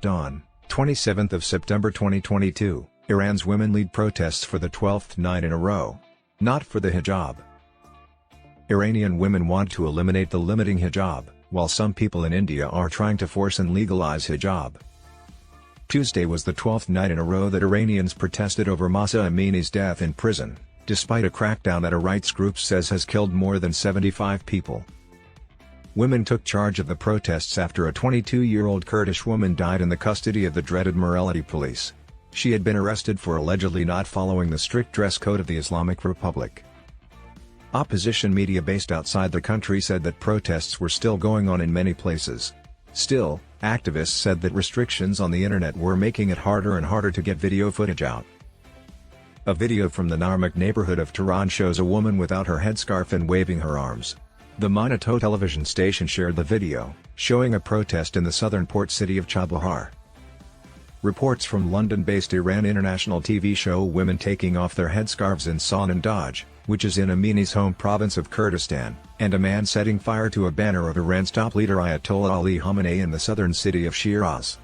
dawn, 27th of September 2022, Iran's women lead protests for the 12th night in a row. Not for the hijab. Iranian women want to eliminate the limiting hijab, while some people in India are trying to force and legalize hijab. Tuesday was the 12th night in a row that Iranians protested over Mahsa Amini's death in prison, despite a crackdown that a rights group says has killed more than 75 people. Women took charge of the protests after a 22-year-old Kurdish woman died in the custody of the dreaded morality police. She had been arrested for allegedly not following the strict dress code of the Islamic Republic. Opposition media based outside the country said that protests were still going on in many places. Still, activists said that restrictions on the internet were making it harder and harder to get video footage out. A video from the Narmak neighborhood of Tehran shows a woman without her headscarf and waving her arms. The Monato television station shared the video, showing a protest in the southern port city of Chabahar. Reports from London-based Iran International TV show women taking off their headscarves in Sanandaj, which is in Amini's home province of Kurdistan, and a man setting fire to a banner of Iran's top leader Ayatollah Ali Khamenei in the southern city of Shiraz.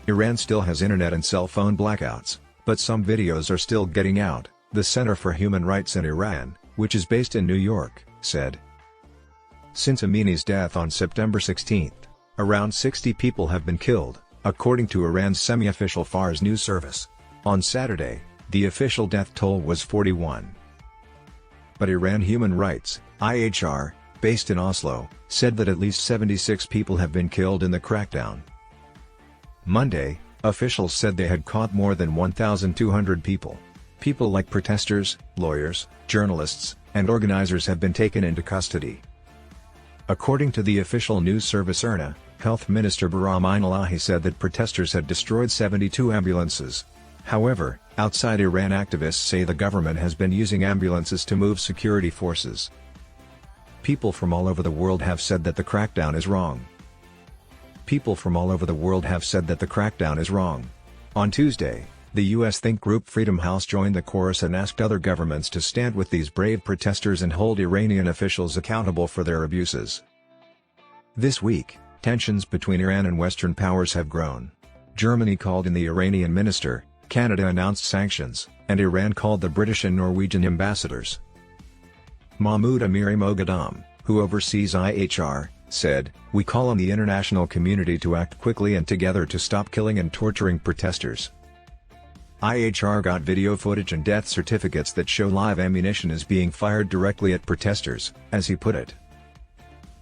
Iran still has internet and cell phone blackouts, but some videos are still getting out, the Center for Human Rights in Iran, which is based in New York, said. Since Amini's death on September 16, around 60 people have been killed, according to Iran's semi-official Fars news service. On Saturday, the official death toll was 41. But Iran Human Rights, IHR, based in Oslo, said that at least 76 people have been killed in the crackdown. Monday, officials said they had caught more than 1,200 people. People like protesters, lawyers, journalists, and organizers have been taken into custody. According to the official news service IRNA, Health Minister Bahram Einalahi said that protesters had destroyed 72 ambulances. However, outside Iran activists say the government has been using ambulances to move security forces. People from all over the world have said that the crackdown is wrong. People from all over the world have said that the crackdown is wrong. On Tuesday, the U.S. think group Freedom House joined the chorus and asked other governments to stand with these brave protesters and hold Iranian officials accountable for their abuses. This week, tensions between Iran and Western powers have grown. Germany called in the Iranian minister, Canada announced sanctions, and Iran called the British and Norwegian ambassadors. Mahmoud Amiri Moghadam, who oversees IHR, said, "We call on the international community to act quickly and together to stop killing and torturing protesters." IHR got video footage and death certificates that show live ammunition is being fired directly at protesters, as he put it.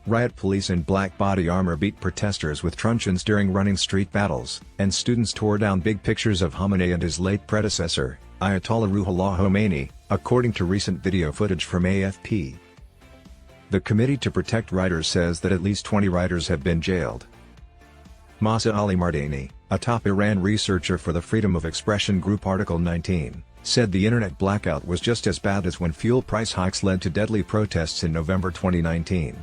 Riot police in black body armor beat protesters with truncheons during running street battles, and students tore down big pictures of Khamenei and his late predecessor, Ayatollah Ruhollah Khomeini, according to recent video footage from AFP. The Committee to Protect Writers says that at least 20 writers have been jailed. Mahsa Ali Mardani, a top Iran researcher for the Freedom of Expression group Article 19, said the internet blackout was just as bad as when fuel price hikes led to deadly protests in November 2019.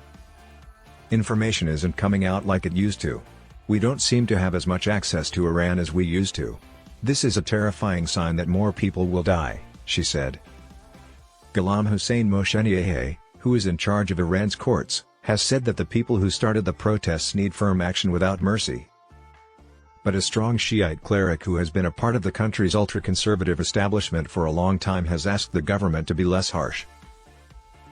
Information isn't coming out like it used to. We don't seem to have as much access to Iran as we used to. This is a terrifying sign that more people will die, she said. Ghulam Hussein Mosheniyeh, who is in charge of Iran's courts, has said that the people who started the protests need firm action without mercy. But a strong Shiite cleric who has been a part of the country's ultra-conservative establishment for a long time has asked the government to be less harsh.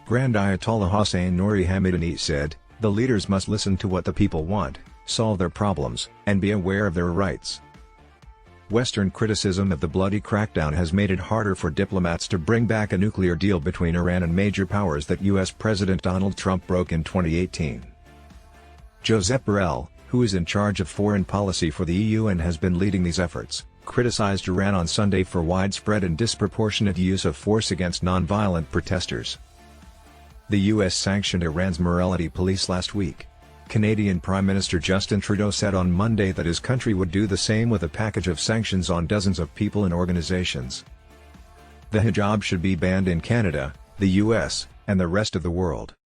Grand Ayatollah Hossein Nouri Hamidani said, "The leaders must listen to what the people want, solve their problems, and be aware of their rights." Western criticism of the bloody crackdown has made it harder for diplomats to bring back a nuclear deal between Iran and major powers that U.S. President Donald Trump broke in 2018. Josep Borrell, who is in charge of foreign policy for the EU and has been leading these efforts, criticized Iran on Sunday for widespread and disproportionate use of force against non-violent protesters. The U.S. sanctioned Iran's morality police last week. Canadian Prime Minister Justin Trudeau said on Monday that his country would do the same with a package of sanctions on dozens of people and organizations. The hijab should be banned in Canada, the US, and the rest of the world.